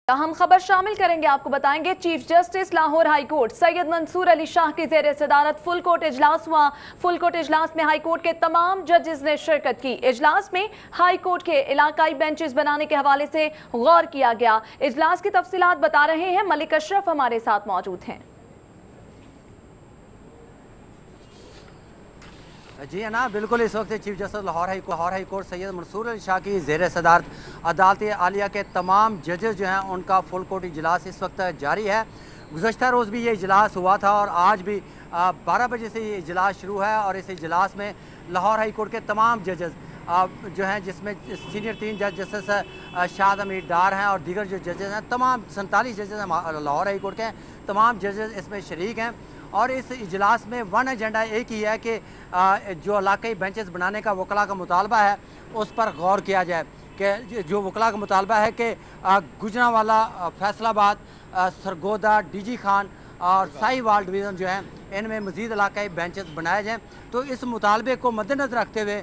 अहम खबर शामिल करेंगे। आपको बताएंगे chief justice Lahore high court Syed Mansoor Ali Shah की जेर सदारत फुल कोर्ट इजलास हुआ। फुल कोर्ट इजलास में हाई कोर्ट के तमाम जजेस ने शिरकत की। इजलास में हाई कोर्ट के इलाकाई बेंचेस बनाने के हवाले से गौर किया गया। इजलास की तफसीलात बता रहे हैं मलिक अशरफ, हमारे साथ मौजूद हैं। जी है ना, बिल्कुल। इस वक्त chief justice Lahore high court Syed Mansoor Ali Shah की ज़ेर सदारत अदालत आलिया के तमाम जजेस जो हैं उनका फुल कोर्ट इजलास इस वक्त जारी है। गुज़श्ता रोज़ भी ये इजलास हुआ था और आज भी 12 बजे से ये इजलास शुरू है और इस इजलास में लाहौर हाई कोर्ट के तमाम जजेस जो हैं, जिसमें सीनियर 3 जज जस्टिस शाद अमीर डार हैं और दीगर जो जजेस हैं, तमाम 47 जजेस हैं लाहौर हाई कोर्ट के, तमाम जजेस इसमें शरीक हैं। और इस इजलास में वन एजेंडा एक ही है कि जो इलाकाई बेंचेस बनाने का वकला का मुतालबा है उस पर गौर किया जाए कि जो वकला का मुतालबा है कि गुजरांवाला, फैसलाबाद, सरगोदा, डीजी खान और साहिवाल डिवीज़न जो हैं इनमें मज़ीद इलाकाई बेंचेस बनाए जाएँ। तो इस मुतालबे को मद्देनज़र रखते हुए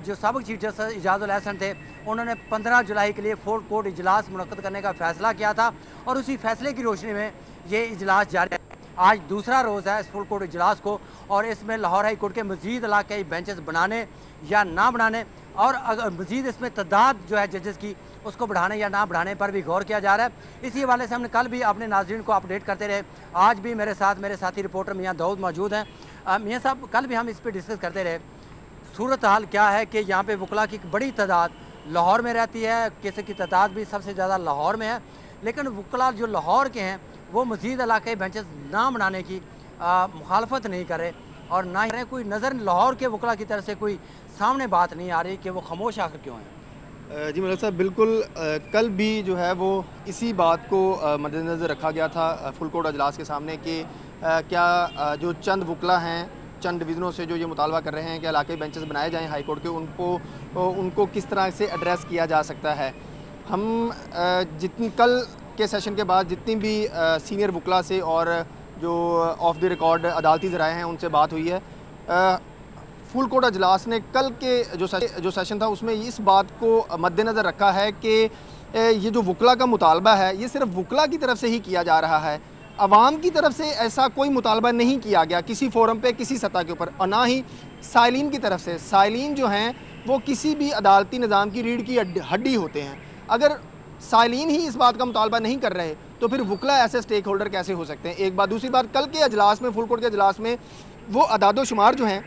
जो सबक चीफ जस्टिस इजाज़ुल हसन थे उन्होंने 15 जुलाई के लिए फुल कोर्ट इजलास मुनक्कद करने का फ़ैसला किया था और उसी फैसले की रोशनी में ये इजलास जारी है। आज दूसरा रोज़ है इस फुल कोर्ट इजलास को और इसमें लाहौर हाई कोर्ट के मज़ीद इलाकाई बेंचेस बनाने या ना बनाने और अगर मज़ीद इसमें तादाद जो है जजेस की उसको बढ़ाने या ना बढ़ाने पर भी गौर किया जा रहा है। इसी हवाले से हमने कल भी अपने नाज़रीन को अपडेट करते रहे। आज भी मेरे साथ मेरे साथी रिपोर्टर मियाँ दाऊद मौजूद हैं। मियाँ साहब, कल भी हम इस पर डिस्कस करते रहे। सूरत हाल क्या है कि यहाँ पे वकला की बड़ी तादाद लाहौर में रहती है, किसी की तादाद भी सबसे ज़्यादा लाहौर में है, लेकिन वकला जो लाहौर के हैं वो मज़ीद इलाकाई बेंचेस ना बनाने की मुखालफत नहीं करे और ना ही कोई नज़र लाहौर के वकला की तरफ से कोई सामने बात नहीं आ रही कि वो खामोश आखिर क्यों हैं। जी मलिक साहब, बिल्कुल कल भी जो है वो इसी बात को मद्देनज़र रखा गया था फुल कोर्ट अजलास के सामने कि क्या जो चंद वकला हैं चंद डिवीज़नों से जो ये मुतालबा कर रहे हैं कि इलाकाई बेंचेस बनाए जाएँ हाई कोर्ट के, उनको किस तरह से एड्रेस किया जा सकता है। हम जितनी कल के सेशन के बाद जितनी भी सीनियर वकला से और जो ऑफ द रिकॉर्ड अदालती ज़राए हैं उनसे बात हुई है, फुल कोर्ट अजलास ने कल के जो सेशन था उसमें इस बात को मद्देनज़र रखा है कि ये जो वकला का मुतालबा है ये सिर्फ वकला की तरफ से ही किया जा रहा है, अवाम की तरफ से ऐसा कोई मुतालबा नहीं किया गया किसी फोरम पे किसी सतह के ऊपर, और ना ही साइलिन की तरफ से। साइलिन जो हैं वो किसी भी अदालती निज़ाम की रीढ़ की हड्डी होते हैं। अगर साइलिन ही इस बात का मुतालबा नहीं कर रहे तो फिर वकला ऐसे स्टेक होल्डर कैसे हो सकते हैं। एक बात। दूसरी बात, कल के अजलास में फुल कोर्ट के अजलास में वो अदादो शुमार जो हैं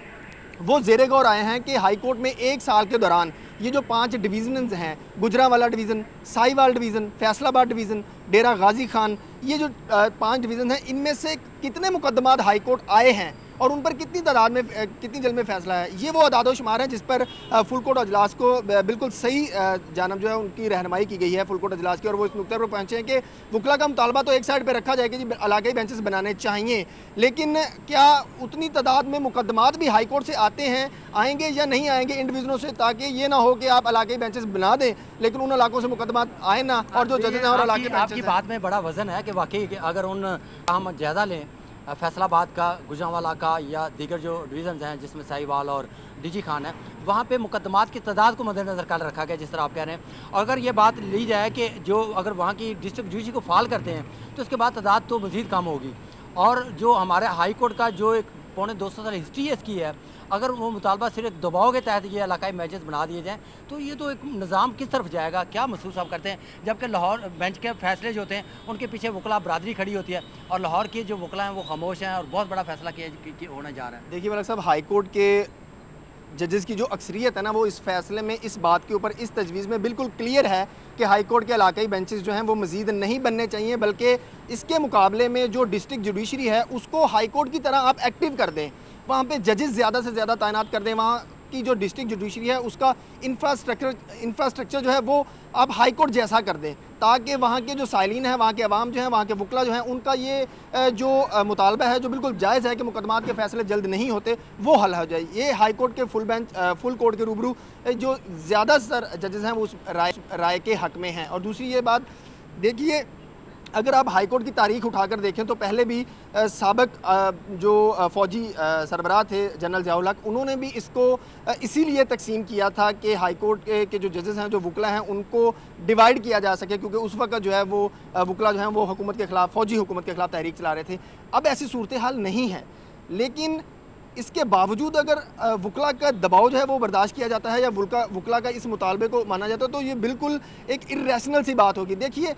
वो ज़ेरे गौर आए हैं कि हाई कोर्ट में एक साल के दौरान ये जो 5 डिवीज़न हैं, Gujranwala division, Sahiwal division, Faisalabad division, Dera Ghazi Khan, ये जो 5 डिवीज़न हैं इनमें से कितने मुकदमात हाई कोर्ट आए हैं और उन पर कितनी तादाद में कितनी जल्द में फ़ैसला है, ये वो अदादो शुमार है जिस पर फुल कोर्ट अजलास को बिल्कुल सही जानब जो है उनकी रहनुमाई की गई है फुल कोर्ट अजलास की। और वो इस नुक्ते पर पहुँचे हैं कि वकला का मुतालबा तो एक साइड पर रखा जाए कि जी इलाकाई बेंचेस बनाने चाहिए, लेकिन क्या उतनी तादाद में मुकदमात भी हाई कोर्ट से आएंगे या नहीं आएंगे इन डिवीज़नों से, ताकि ये ना हो कि आप इलाकाई बेंचेस बना दें लेकिन उन इलाकों से मुकदमात आए ना और जो जजेस हैं और इलाके बेंचेस। आपकी बात में बड़ा वजन है कि वाकई अगर उन हम ज़्यादा लें फैसलाबाद का, गुजरांवाला का या दीगर जो डिवीज़न हैं जिसमें साहिवाल और डीजी खान है, वहाँ पे मुकदमात की तादाद को मद्देनज़र कल रखा गया जिस तरह आप कह रहे हैं। और अगर ये बात ली जाए कि जो अगर वहाँ की डिस्ट्रिक्ट जुडिशरी को फाल करते हैं तो उसके बाद तादाद तो मज़ीद कम होगी। और जो हमारे हाई कोर्ट का जो एक पौने 200 साल हिस्ट्री इसकी है, अगर वो मुतालबा सिर्फ दबाव के तहत ये इलाकाई मैचेस बना दिए जाएँ तो ये तो एक निज़ाम किस तरफ जाएगा, क्या महसूस आप करते हैं? जबकि लाहौर बेंच के फैसले जो होते हैं उनके पीछे वकला बरादरी खड़ी होती है और लाहौर के जो वकला हैं वो खामोश हैं और बहुत बड़ा फैसला होने जा रहा है। देखिए मलिक साहब, हाई कोर्ट के जजेस की जो अक्सरियत है ना वो इस फैसले में इस बात के ऊपर इस तजवीज़ में बिल्कुल क्लियर है कि हाई कोर्ट के इलाकाई बेंचेस जो हैं वो मज़ीद नहीं बनने चाहिए, बल्कि इसके मुकाबले में जो डिस्ट्रिक्ट जुडिशरी है उसको हाई कोर्ट की तरह आप एक्टिव कर दें, वहाँ पे जजेस ज़्यादा से ज़्यादा तैनात कर दें, वहाँ की जो डिस्ट्रिक्ट जुडिशरी है उसका इंफ्रास्ट्रक्चर जो है वो आप हाई कोर्ट जैसा कर दें, ताकि वहाँ के जो साइलिन है, वहाँ के अवाम जो हैं, वहाँ के वकला जो हैं, उनका ये जो मुतालबा है जो बिल्कुल जायज़ है कि मुकदमात के फ़ैसले जल्द नहीं होते वो हल हो जाए। ये हाई कोर्ट के फुल कोर्ट के रूबरू जो ज़्यादातर जजेस हैं वो उस राय के हक़ में हैं। और दूसरी ये बात देखिए, अगर आप हाई कोर्ट की तारीख उठाकर देखें तो पहले भी साबिक जो फ़ौजी सरबराह थे जनरल ज़ियाउल हक, उन्होंने भी इसको इसीलिए तकसीम किया था कि हाई कोर्ट के जो जजेस हैं, जो वकला हैं, उनको डिवाइड किया जा सके, क्योंकि उस वक्त जो है वो वकला जो हैं वो हुकूमत के ख़िलाफ़, फ़ौजी हुकूमत के ख़िलाफ़ तहरीक चला रहे थे। अब ऐसी सूरत हाल नहीं है, लेकिन इसके बावजूद अगर वकला का दबाव जो है वो बर्दाश्त किया जाता है या वकला का इस मुतालबे को माना जाता है, तो ये बिल्कुल एक इर्रेशनल सी बात होगी। देखिए,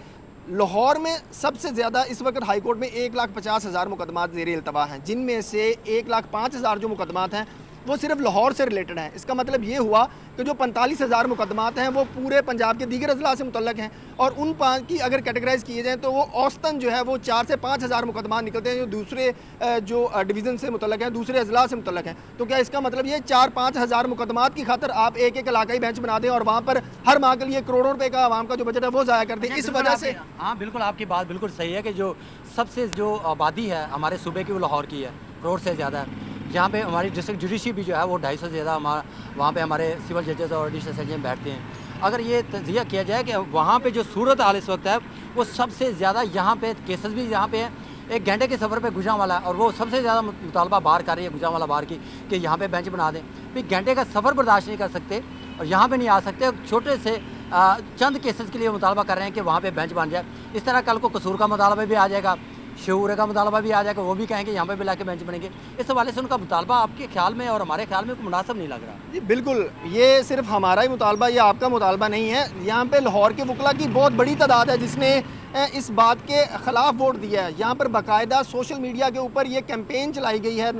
लाहौर में सबसे ज़्यादा इस वक्त हाई कोर्ट में 1,50,000 मुकदमात ज़ेर इल्तवा हैं, जिनमें से 1,05,000 जो मुकदमात हैं वो सिर्फ लाहौर से रिलेटेड हैं। इसका मतलब ये हुआ कि जो 45,000 मुकदमात हैं वो पूरे पंजाब के दीगर अजला से मुतल्लक हैं, और उन 5 की अगर कैटेगराइज किए जाएँ तो वो औसतन जो है वो 4 से 5,000 मुकदमात निकलते हैं जो दूसरे जो डिवीज़न से मुतल्लक हैं, दूसरे अजला से मुतल्लक हैं। तो क्या इसका मतलब ये 4-5 हज़ार मुकदमात की खातर आप एक इलाकाई बेंच बना दें और वहाँ पर हर माह के लिए करोड़ों रुपये का आवाम का जो बजट है वो ज़ाया कर दें? इस वजह से हाँ, बिल्कुल आपकी बात बिल्कुल सही है कि जो सबसे जो आबादी है हमारे सूबे की वो लाहौर की है, करोड़ से ज़्यादा है। यहाँ पे हमारी डिस्ट्रिक्ट जुडिशरी भी जो है वो 250 से ज़्यादा वहाँ पे हमारे सिविल जजेस और एडिशनल सेशन बैठते हैं। अगर ये तजिया किया जाए कि वहाँ पे जो सूरत हाल इस वक्त है वो सबसे ज़्यादा, यहाँ पे केसेस भी यहाँ पे हैं, 1 घंटे के सफ़र पे गुजरांवाला, और वो सबसे ज़्यादा मुतालबा बार कर रही है गुजरांवाला बार की कि यहाँ पे बेंच बना दें। फिर घंटे का सफ़र बर्दाश्त नहीं कर सकते और यहाँ पे नहीं आ सकते, छोटे से चंद केसेस के लिए मुतालबा कर रहे हैं कि वहाँ पे बेंच बन जाए। इस तरह कल को कसूर का मुतालबा भी आ जाएगा, शऊर का मुतालबा भी आ जाएगा, वो भी कहेंगे यहाँ पे भी ला के बेंच बनेंगे। इस हवाले से उनका मुतालबा आपके ख्याल में और हमारे ख्याल में मुनासिब नहीं लग रहा? जी बिल्कुल, ये सिर्फ हमारा ही मुतालबा या आपका मुतालबा नहीं है। यहाँ पे लाहौर के वकला की बहुत बड़ी तादाद है जिसने इस बात के ख़िलाफ़ वोट दिया है। यहाँ पर बाकायदा सोशल मीडिया के ऊपर ये कैंपेन चलाई गई है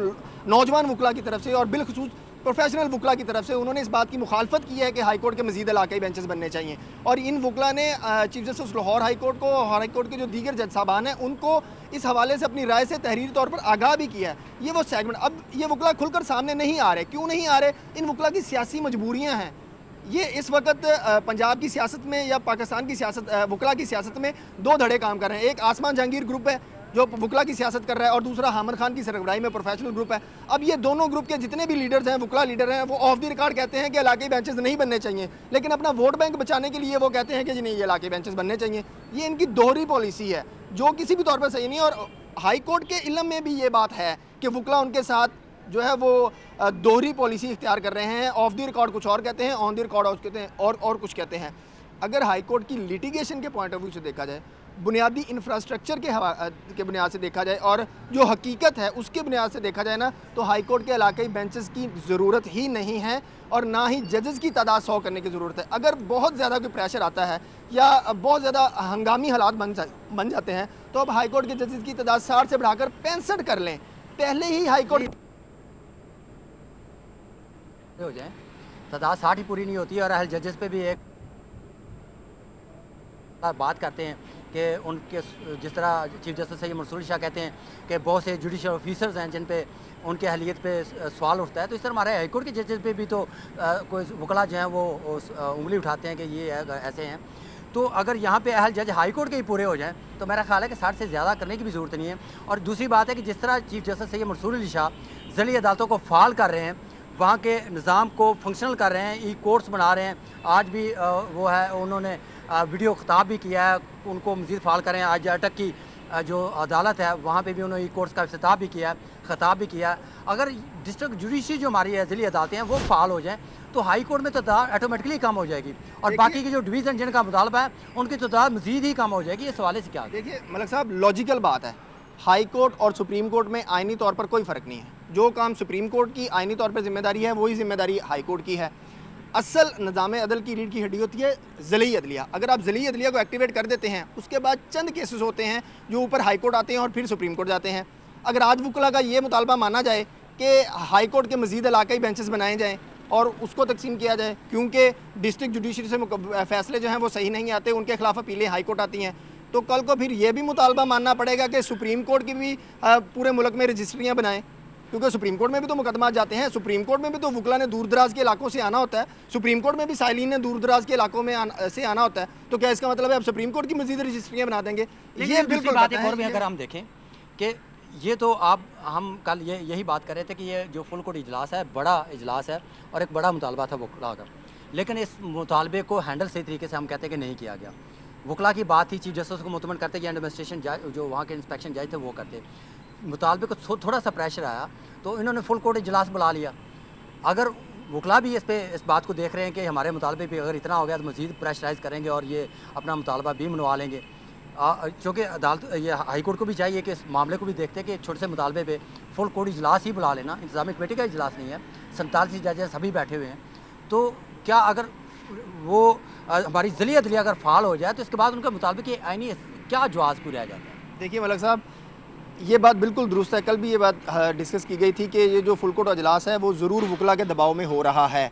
नौजवान वकला की तरफ से और बिलखसूस प्रोफेशनल वकला की तरफ से। उन्होंने इस बात की मुखालफत की है कि हाई कोर्ट के मज़ीद इलाकाई बेंचेस बनने चाहिए, और इन वकला ने chief justice Lahore high court को, हाई कोर्ट के जो दीगर जज साहबान हैं उनको इस हवाले से अपनी राय से तहरीरी तौर पर आगाह भी किया है। ये वो सेगमेंट, अब ये वकला खुलकर सामने नहीं आ रहे। क्यों नहीं आ रहे? इन वकला की सियासी मजबूरियाँ हैं। ये इस वक्त पंजाब की सियासत में या पाकिस्तान की सियासत, वकला की सियासत में 2 धड़े काम कर रहे हैं। एक आसमान जहांगीर ग्रुप है जो वकला की सियासत कर रहा है, और दूसरा हामिद खान की सरबराही में प्रोफेशनल ग्रुप है। अब ये दोनों ग्रुप के जितने भी लीडर्स हैं, वकला लीडर हैं, वो ऑफ द रिकॉर्ड कहते हैं कि इलाकाई बेंचेस नहीं बनने चाहिए, लेकिन अपना वोट बैंक बचाने के लिए वो कहते हैं कि जी नहीं, ये इलाकाई बेंचेस बनने चाहिए। ये इनकी दोहरी पॉलिसी है जो किसी भी तौर पर सही नहीं है, और हाई कोर्ट के इल्म में भी ये बात है कि वकला उनके साथ जो है वो दोहरी पॉलिसी इख्तियार कर रहे हैं। ऑफ द रिकॉर्ड कुछ और कहते हैं, ऑन द रिकॉर्ड कहते हैं और कुछ कहते हैं। अगर हाई कोर्ट की लिटिगेशन के पॉइंट ऑफ व्यू से देखा जाए, बुनियादी इंफ्रास्ट्रक्चर के बुनियाद से देखा जाए, और जो हकीकत है उसके बुनियाद से देखा जाए ना, तो हाई कोर्ट के इलाकाई बेंचेस की ज़रूरत ही नहीं है, और ना ही जजेस की तादाद 100 करने की ज़रूरत है। अगर बहुत ज़्यादा कोई प्रेशर आता है या बहुत ज़्यादा हंगामी हालात बन जाते हैं, तो अब हाई कोर्ट के जजेस की तादाद 60 से बढ़ाकर 65 कर लें। पहले ही हाई कोर्ट हो जाए, तादाद 60 ही पूरी नहीं होती। और अहल जजेस पे भी एक बात करते हैं कि उनके, जिस तरह चीफ जस्टिस सैयद मंसूर अली शाह कहते हैं कि बहुत से जुडिशल ऑफिसर्स हैं जिन पे उनके अहलियत पे सवाल उठता है, तो इस तरह हमारे हाई कोर्ट के जजेस पे भी तो कोई वकला जो हैं वो उंगली उठाते हैं कि ये ऐसे हैं। तो अगर यहाँ पे अहल जज हाई कोर्ट के ही पूरे हो जाएं तो मेरा ख्याल है कि 60 से ज़्यादा करने की भी ज़रूरत नहीं है। और दूसरी बात है कि जिस तरह चीफ जस्टिस सैयद मंसूर अली शाह ज़िली अदालतों को फ़ाल कर रहे हैं, वहाँ के निज़ाम को फंक्शनल कर रहे हैं, ई कोर्ट्स बना रहे हैं। आज भी वो है, उन्होंने वीडियो खिताब भी किया है, उनको मज़ीद फ़ाल करें। आज अटक की जो अदालत है वहाँ पे भी उन्होंने ई कोर्ट्स का इफ्तिताह भी किया है, खिताब भी किया है। अगर डिस्ट्रिक्ट जुडिशरी जो हमारी है, ज़िली अदालतें हैं, वो फ़ाल हो जाएँ तो हाई कोर्ट में तादाद ऑटोमेटिकली कम हो जाएगी, और बाकी के जो डिवीज़न जिनका मुतालबा है उनकी तादाद मज़ीद ही कम हो जाएगी। इस हवाले से क्या देखिए मलिक साहब, लॉजिकल बात है, हाई कोर्ट और सुप्रीम कोर्ट में आइनी तौर पर कोई फ़र्क नहीं है। जो काम सुप्रीम कोर्ट की आइनी तौर पर जिम्मेदारी है वही जिम्मेदारी हाई कोर्ट की है। असल निज़ाम अदल की रीढ़ की हड्डी होती है ज़िली अदलिया। अगर आप ज़िली अदलिया को एक्टिवेट कर देते हैं, उसके बाद चंद केसेस होते हैं जो ऊपर हाई कोर्ट आते हैं और फिर सुप्रीम कोर्ट जाते हैं। अगर आज वकला का ये मुतालबा माना जाए कि हाई कोर्ट के मज़ीद इलाकाई बेंचेस बनाए जाएँ और उसको तकसीम किया जाए, क्योंकि डिस्ट्रिक्ट जुडिशरी से फैसले जो हैं वो सही नहीं आते, उनके खिलाफ अपीलें हाई कोर्ट आती हैं, तो कल को फिर ये भी मुतालबा मानना पड़ेगा कि सुप्रीम कोर्ट की भी पूरे मुल्क में रजिस्ट्रियाँ बनाएं, क्योंकि सुप्रीम कोर्ट में भी तो मुकदमा जाते हैं। सुप्रीम कोर्ट में भी तो वकला ने दूर दराज के इलाकों से आना होता है, सुप्रीम कोर्ट में भी साइलिन ने दूर दराज के इलाकों में से आना होता है। तो क्या इसका मतलब है अब सुप्रीम कोर्ट की मजीद रजिस्ट्रियाँ बना देंगे? ये बिल्कुल बात एक और भी अगर हम देखें कि ये तो हम कल यही बात कर रहे थे कि ये जो फुल कोर्ट इजलास है बड़ा इजलास है और एक बड़ा मुतालबा था वकला का, लेकिन इस मुतालबे को हैंडल सही तरीके से हम कहते हैं कि नहीं किया गया। वकला की बात थी, चीफ जस्टिस को मुतमन करते कि एडमिनिस्ट्रेशन जो वहाँ के इंस्पेक्शन जज थे वो करते, मुतालबे को थोड़ा सा प्रेशर आया तो इन्होंने फुल कोर्ट इजलास बुला लिया। अगर वकला भी इस बात को देख रहे हैं कि हमारे मुतालबे पे अगर इतना हो गया तो मज़ीद प्रेशराइज़ करेंगे और ये अपना मुतालबा भी मनवा लेंगे, चूँकि अदालत ये हाई कोर्ट को भी चाहिए कि इस मामले को भी देखते हैं कि छोटे से मुतालबे पे फुल कोर्ट इजलास ही बुला लेना, इंतज़ामी कमेटी का इजलास नहीं है, 47 जजेस सभी बैठे हुए हैं। तो क्या अगर वो हमारी ज़िली अदलिया अगर फ़ाल हो जाए तो इसके बाद उनके मुतालबे की आइनी क्या जवाज़ को रह जाता है? देखिए मलिक साहब, ये बात बिल्कुल दुरुस्त है। कल भी ये बात डिस्कस की गई थी कि ये जो फुल कोर्ट अजलास है वो ज़रूर वकला के दबाव में हो रहा है।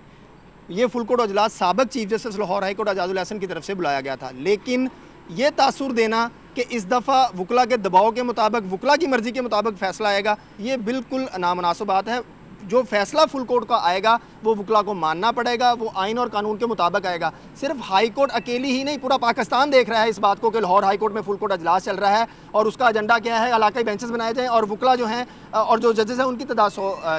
ये फुल कोर्ट अजलास साबिक़ chief justice Lahore high court Ejazul Hassan की तरफ से बुलाया गया था, लेकिन ये तासुर देना कि इस दफ़ा वकला के दबाव के मुताबिक, वकला की मर्ज़ी के मुताबिक फ़ैसला आएगा, ये बिल्कुल नामुनासिब बात है। जो फ़ैसला फुल कोर्ट का आएगा वो वकला को मानना पड़ेगा, वो आइन और कानून के मुताबिक आएगा। सिर्फ हाई कोर्ट अकेली ही नहीं, पूरा पाकिस्तान देख रहा है इस बात को कि लाहौर हाई कोर्ट में फुल कोर्ट अजलास चल रहा है और उसका एजेंडा क्या है, इलाकाई बेंचेस बनाए जाएँ और वकला जो हैं और जो जजेस हैं उनकी तादाद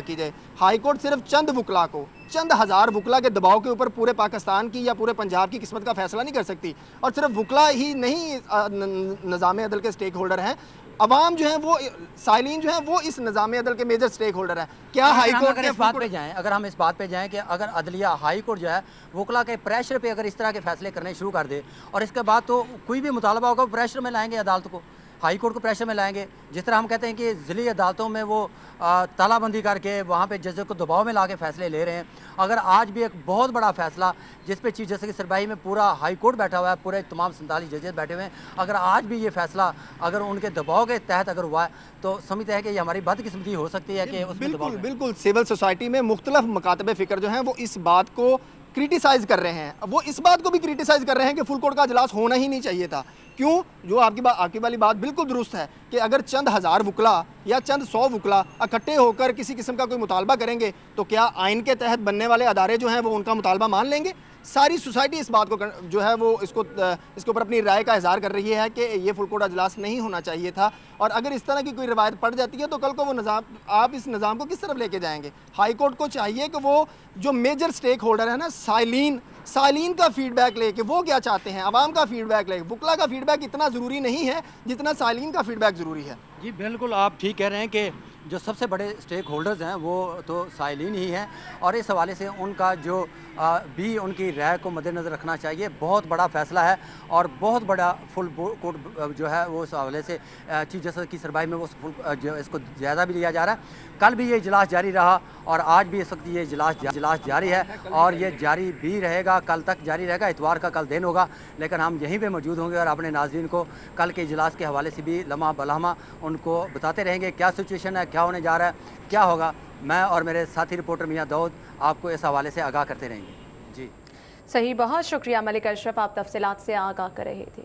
की जाए। हाई कोर्ट सिर्फ चंद वकला को, चंद हज़ार वकला के दबाव के ऊपर पूरे पाकिस्तान की या पूरे पंजाब की किस्मत का फैसला नहीं कर सकती। और सिर्फ वकला ही नहीं निज़ाम अदल के स्टेक होल्डर हैं, अवाम जो है वो, साइलिन जो है वो इस निज़ाम अदल के मेजर स्टेक होल्डर हैं। क्या हाई कोर्ट के इस बात पे जाएं, अगर हम इस बात पे जाएं कि अगर अदलिया हाई कोर्ट जो है वकला के प्रेशर पे अगर इस तरह के फैसले करने शुरू कर दे और इसके बाद तो कोई भी मुतालबा होगा प्रेशर में लाएंगे अदालत को, हाई कोर्ट को प्रेशर में लाएंगे। जिस तरह हम कहते हैं कि ज़िली अदालतों में वो तालाबंदी करके वहाँ पे जजेस को दबाव में ला के फ़ैसले ले रहे हैं, अगर आज भी एक बहुत बड़ा फ़ैसला जिस पे चीफ जस्टिस की सरबराही में पूरा हाई कोर्ट बैठा हुआ है, पूरे तमाम 47 जजेस बैठे हुए हैं, अगर आज भी ये फ़ैसला अगर उनके दबाव के तहत अगर हुआ है तो समझते हैं कि ये हमारी बदकिस्मती हो सकती है कि बिल्कुल बिल्कुल सिविल सोसाइटी में मुख्तलिफ मकातब फ़िक्र जो हैं वो इस बात को क्रिटिसाइज़ कर रहे हैं। वो इस बात को भी क्रिटिसाइज़ कर रहे हैं कि फुल कोर्ट का अजलास होना ही नहीं चाहिए था। क्यों? जो आपकी वाली बात बिल्कुल दुरुस्त है कि अगर चंद हज़ार वकला या चंद 100 वकला इकट्ठे होकर किसी किस्म का कोई मुतालबा करेंगे तो क्या आइन के तहत बनने वाले अदारे जो हैं वो उनका मुतालबा मान लेंगे? सारी सोसाइटी इस बात को जो है वो इसके ऊपर अपनी राय का इजहार कर रही है कि ये फुल कोर्ट अजलास नहीं होना चाहिए था। और अगर इस तरह की कोई रिवायत पड़ जाती है तो कल को वो निज़ाम, आप इस निज़ाम को किस तरफ लेके जाएंगे? हाई कोर्ट को चाहिए कि वो जो मेजर स्टेक होल्डर है ना, साइलिन का फीडबैक लेके, वो क्या चाहते हैं, आवाम का फीडबैक लेके। वकला का फीडबैक इतना ज़रूरी नहीं है जितना साइलिन का फीडबैक ज़रूरी है। जी बिल्कुल, आप ठीक कह रहे हैं कि जो सबसे बड़े स्टेक होल्डर्स हैं वो तो साइलिन ही हैं और इस हवाले से उनका जो भी उनकी राय को मद्देनज़र रखना चाहिए। बहुत बड़ा फ़ैसला है और बहुत बड़ा फुल कोर्ट जो है वो उस हवाले से चीफ जस्टिस की सरबराही में वो जो इसको ज़्यादा भी लिया जा रहा है। कल भी ये इजलास जारी रहा और आज भी इस वक्त ये इजलास जारी है और ये जारी भी रहेगा, कल तक जारी रहेगा। इतवार का कल दिन होगा, लेकिन हम यहीं पे मौजूद होंगे और अपने नाज़रीन को कल के इजलास के हवाले से भी लम्हा बलहमा उनको बताते रहेंगे क्या सिचुएशन है, क्या होने जा रहा है, क्या होगा। मैं और मेरे साथी रिपोर्टर मियाँ दाऊद आपको इस हवाले से आगाह करते रहेंगे। जी सही, बहुत शुक्रिया मलिक अशरफ, आप तफसीलात से आगाह कर रहे थे।